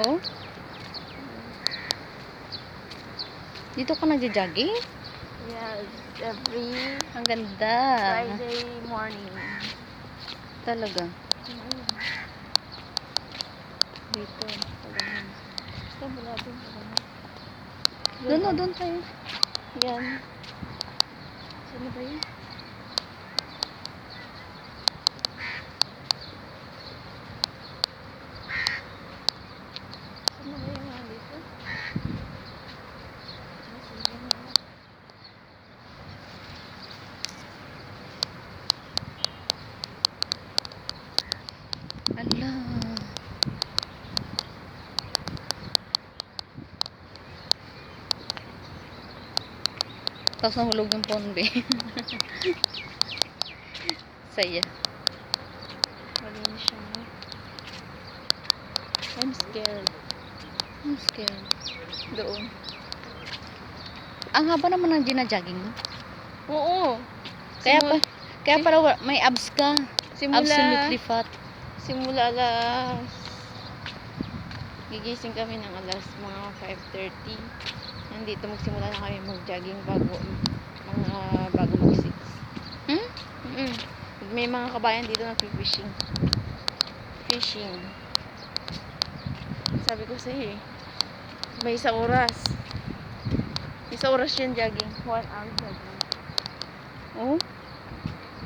Oh? Dito ka nagja-jogging? Yes, every Ang ganda. Friday morning. Talaga. Dito. Pagano. Ito, wala din. Doon tayo. Yan. Sino ba yun? Sino ba yung mga dito? Ala. Tapos nahulog yung ponbe. Saya. Malinis siya. I'm scared. I'm scared. Doon. Ang haba naman ng gina-jogging mo. Oo. Kaya pala may abs ka. Absolutely fat. Simula alas gigising kami ng alas mga 5:30. Nandito magsimula na kami mag-jogging bago mag-6. May mga kabayan dito nag-fishing. Sabi ko sa'yo may isang oras. Isang oras yun jogging. 1 hour jogging. Oh?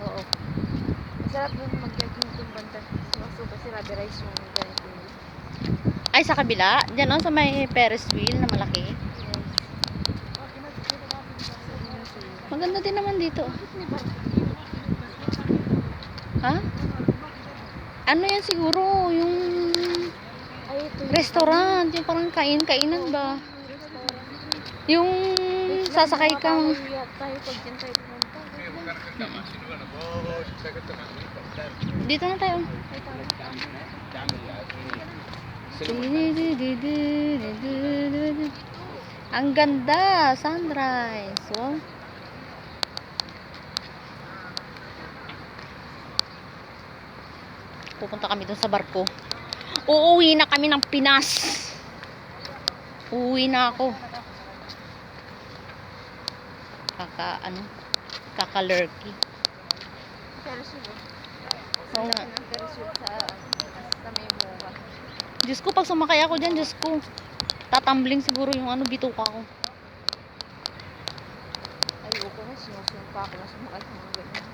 Oo. Masarap doon mag-jogging doon banda. So kasi rubber rice yung ganito. Ay, sa kabila? Diyan sa may Ferris wheel na malaki. Yes. Maganda din naman dito. Ha? Ano yan siguro? Yung restaurant. Yung parang kainan ba? Yung sasakay ka. Tayo pag dyan tayo pumunta. Dito na tayo. Ang ganda, sunrise. So, pupunta kami dun sa barko. Uuwi na kami ng Pinas. Uuwi na ako. Kaka-lurky. Oo nga. Sa may buka. Diyos ko, pag sumakay ako dyan, Diyos ko, tatambling siguro yung bituka ko. Ayoko na, sinusumpa ako na sumakay sa mga ganyan.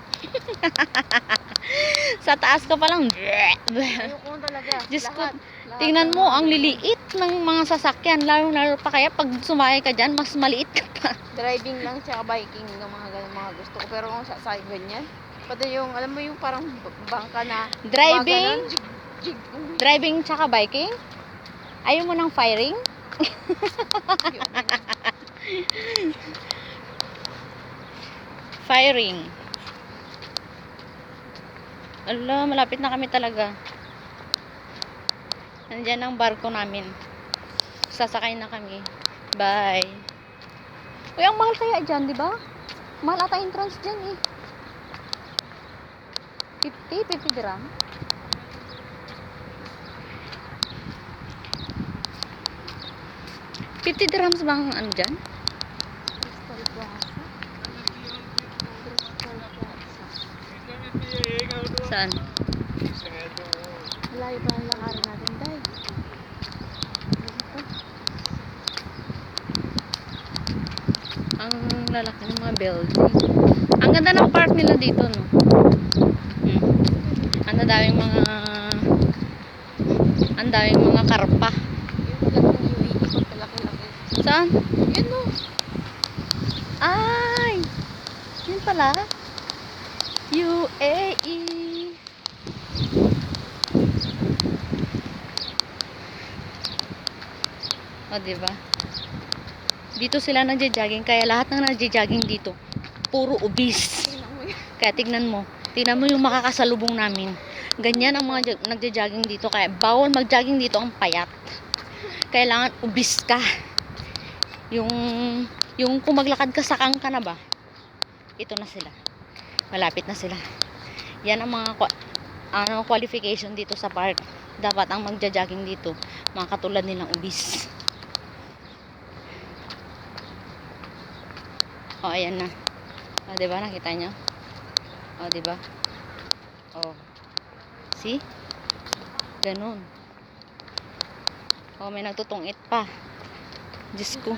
Sa taas ka pa lang. Ayoko na talaga. Diyos ko, Lahat tingnan mo, ang liliit ng mga sasakyan. Lalo pa kaya pag sumakay ka dyan, mas maliit ka pa. driving lang tsaka biking ng mga ganun mga gusto ko. Pero kung sa ganyan, pati yung, alam mo yung parang bangka na Driving? Jig. Driving tsaka biking? Ayaw mo ng firing? Firing. Ala, malapit na kami talaga. Nandiyan ang barko namin. Sasakay na kami. Bye. Uy, ang mahal kaya dyan, di ba? Mahal ata entrance dyan eh. 50 dirham. 50 dirhams bang ano dyan? Crystal Plaza. Saan? Malayo pa ang lakarin natin, Day. Ang lalaki ng mga building. Ang ganda ng park nila dito, no? Ang daming mga karpa. Yung vlog ng UAE, pagkalaki-laki. Saan? Yun no. Ay! Yun pala. UAE. O, diba? Dito sila nagja-jogging. Kaya lahat ng nagja-jogging dito, puro obese. Kaya tignan mo. Tignan mo yung makakasalubong namin. Ganyan ang mga nagja-jogging dito. Kaya bawal mag-jogging dito ang payat. Kailangan obese ka. Yung kung maglakad ka sakang ka na ba? Ito na sila. Malapit na sila. Yan ang mga qualification dito sa park. dapat ang magja-jogging dito, mga katulad nilang ubis. O, ayan na. O, diba? Nakita nyo? O, diba? O. See? Ganun. O, may nagtutungit pa. Diyos ko.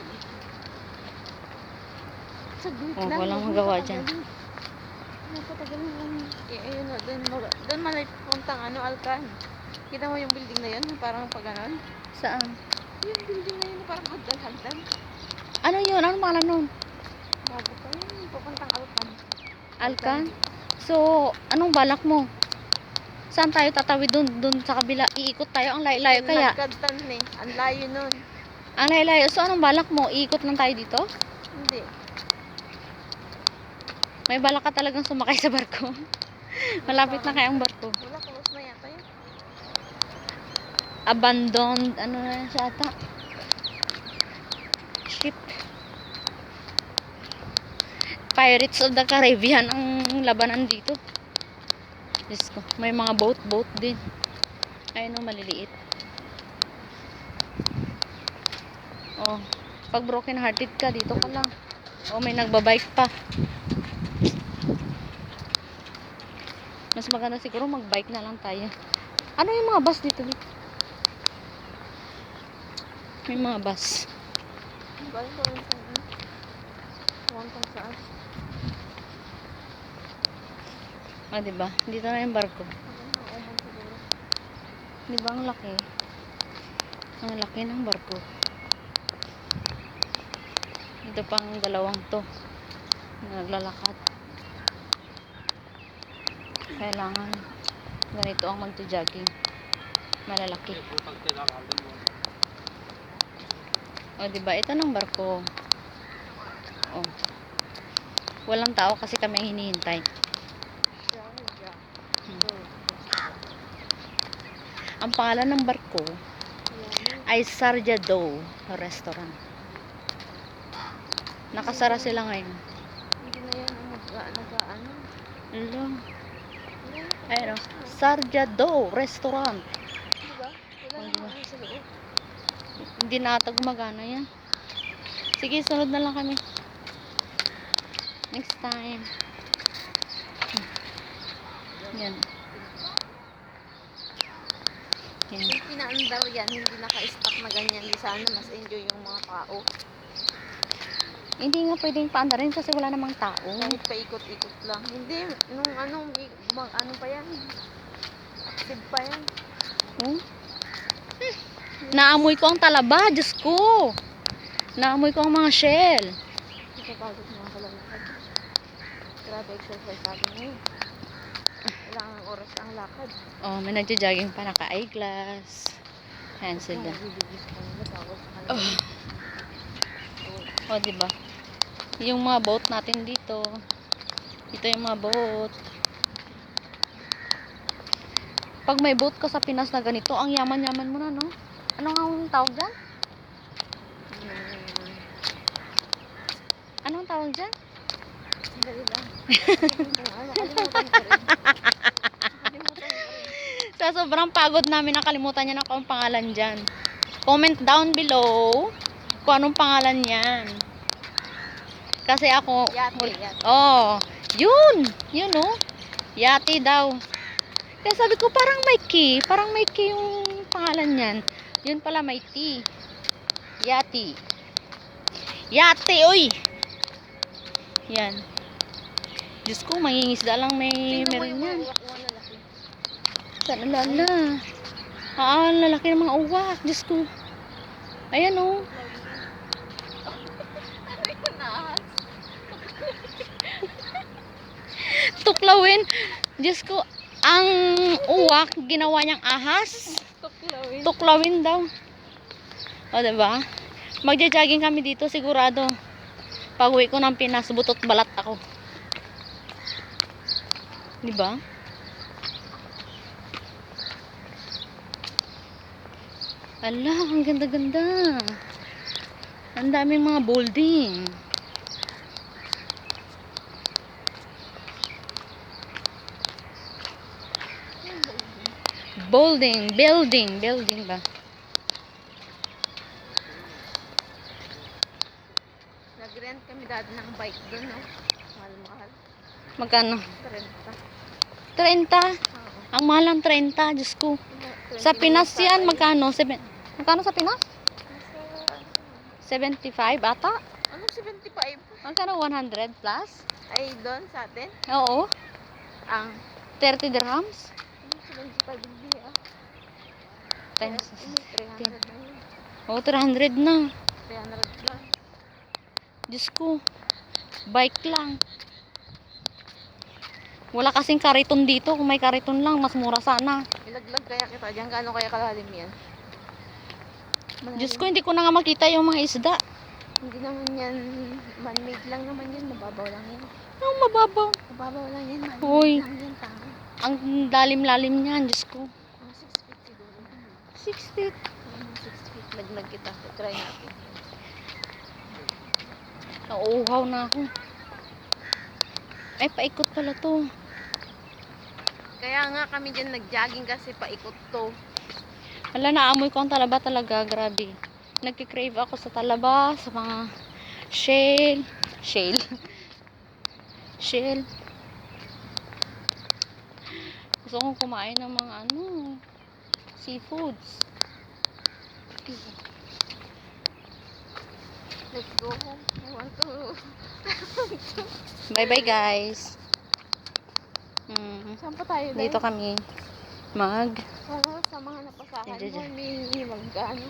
Saglit Oh, lang, walang huwag magawa mo dyan. patagalin. Napatagalin lang. Ayun na, doon malay puntang Alcan. Kita mo yung building na yun, yung parang pag ganon? Saan? Yung building na yun, yung parang hagdan-hagdan. Ano yun? Anong pangalan nun? Bago pa yun, pupuntang Alcan. Alcan? So, anong balak mo? Saan tayo tatawid dun? Dun sa kabila. Iikot tayo. Ang layo-layo kaya. Nagkadtan eh, ang layo nun. Ang layo-layo. So, anong balak mo? Iikot lang tayo dito? Hindi. May balak ka talagang sumakay sa barko? Malapit na kaya ang barko. Wala, close na yata yun. Abandoned. Ano na yan siya ata? Ship. Pirates of the Caribbean ang labanan dito. Diyos ko. May mga boat din. Ayun o, maliliit. Oh, pag broken hearted ka, dito ka lang. Oh, may nagbabike pa. Mas maganda siguro magbike na lang tayo. Ano yung mga bus dito? May mga bus. Balik ko rin saan. Huwag kang saan. Ah, diba? Dito na yung barko. Uman siguro. Diba ang laki? Ang laki ng barko. Ito pang dalawang to. Naglalakad. Kailangan ganito ang magja-jogging. Malalaki. O, diba? Ito ng barko. O. Walang tao kasi kami ang hinihintay. Ang pangalan ng barko ay Sarjado Restaurant. Nakasara sila ngayon. Hindi na yan ang nag-ano. Hello. Ayun o. Sarjado Restaurant. Diba? Wala namang ano sa loob. Hindi na ata gumagana yan. Sige, sunod na lang kami. Next time. Yan. Yan. Yung pinaandar yan, hindi naka-stack na ganyan. Di sana mas enjoy yung mga tao. Hindi nga pwedeng paandarin kasi wala namang tao. Kahit paikot-ikot lang. Hindi, nung ano pa yan. Active pa yan. Hmm? Naamoy ko ang talaba, Diyos ko. Naamoy ko ang mga shell. Nakapagod mga kalalakad. Grabe exercise natin ngayon. Kailangan oras ang lakad. Oh, may nagja-jogging pa, naka-eyeglass. Ayan sila. Oh, diba? Yung mga boat natin dito. Ito yung mga boat. Pag may boat ka sa Pinas na ganito, ang yaman-yaman mo na, no? Ano nga ang tawag dyan? Anong tawag dyan? Dali lang. Nakalimutan ko rin. Sa sobrang pagod namin, nakalimutan niya na kung pangalan dyan. Comment down below kung anong pangalan yan. Kasi ako... Yate. Oh, yun! Yun, oh. Yate daw. Kaya sabi ko, parang may key. Parang may key yung pangalan niyan. Yun pala, may T. Yate. Yate, oy! Yan. Diyos ko, mangingisda lang meron yan. Saan lala? Ang lalaki ng mga uwak. Diyos ko. Ayan, oh. Tuklawin. Diyos ko, ang uwak, ginawa niyang ahas. Tuklawin daw. O, diba? Magja-jogging kami dito, sigurado. Pag uwi ko ng Pinas, butot balat ako. Diba? Ala, ang ganda-ganda. Ang daming mga building. Building ba? Nag-rent kami dati ng bike doon, no? Mahal-mahal. Magkano? 30. 30. Oo. Ang mahal ng 30, Diyos ko. 20 Sa Pinas minutes yan, ata magkano? Magkano sa Pinas? Nasa, 75 ata? anong 75? Magkano? 100 plus? Ay, doon sa atin? Oo. Ang 30 dirhams? anong 75 hindi ah. Times. 300 na yun. Oh, 300 na. 300 plus. Diyos ko. Bike lang. Wala kasing kariton dito. Kung may kariton lang, mas mura sana. Ilaglag kaya kita dyan. Gaano kaya kalalim yan? Malalim. Diyos ko, hindi ko na nga makita yung mga isda. Hindi naman yan. Man-made lang naman yan. Mababaw lang yan. Ang mababaw. Mababaw lang yan. Man-made Hoy. lang yan. Tama. Ang lalim-lalim niyan, Diyos ko. Mga 6 feet siguro. 6 feet. Mga 6 feet. Laglag kita. Try natin. Nauuhaw na ako. Ay, paikot pala to. Kaya nga kami dyan nag-jogging kasi paikot to. Hala, naamoy ko ang talaba talaga. Grabe. Nagkikrave ako sa talaba, sa mga shell. Shell. Gusto kong kumain ng mga seafoods. Let's go home. I want to. Bye-bye, guys. Saan pa tayo? Dito kami Samahan na pasahan Diyan, mo. diyan. May mag-ano.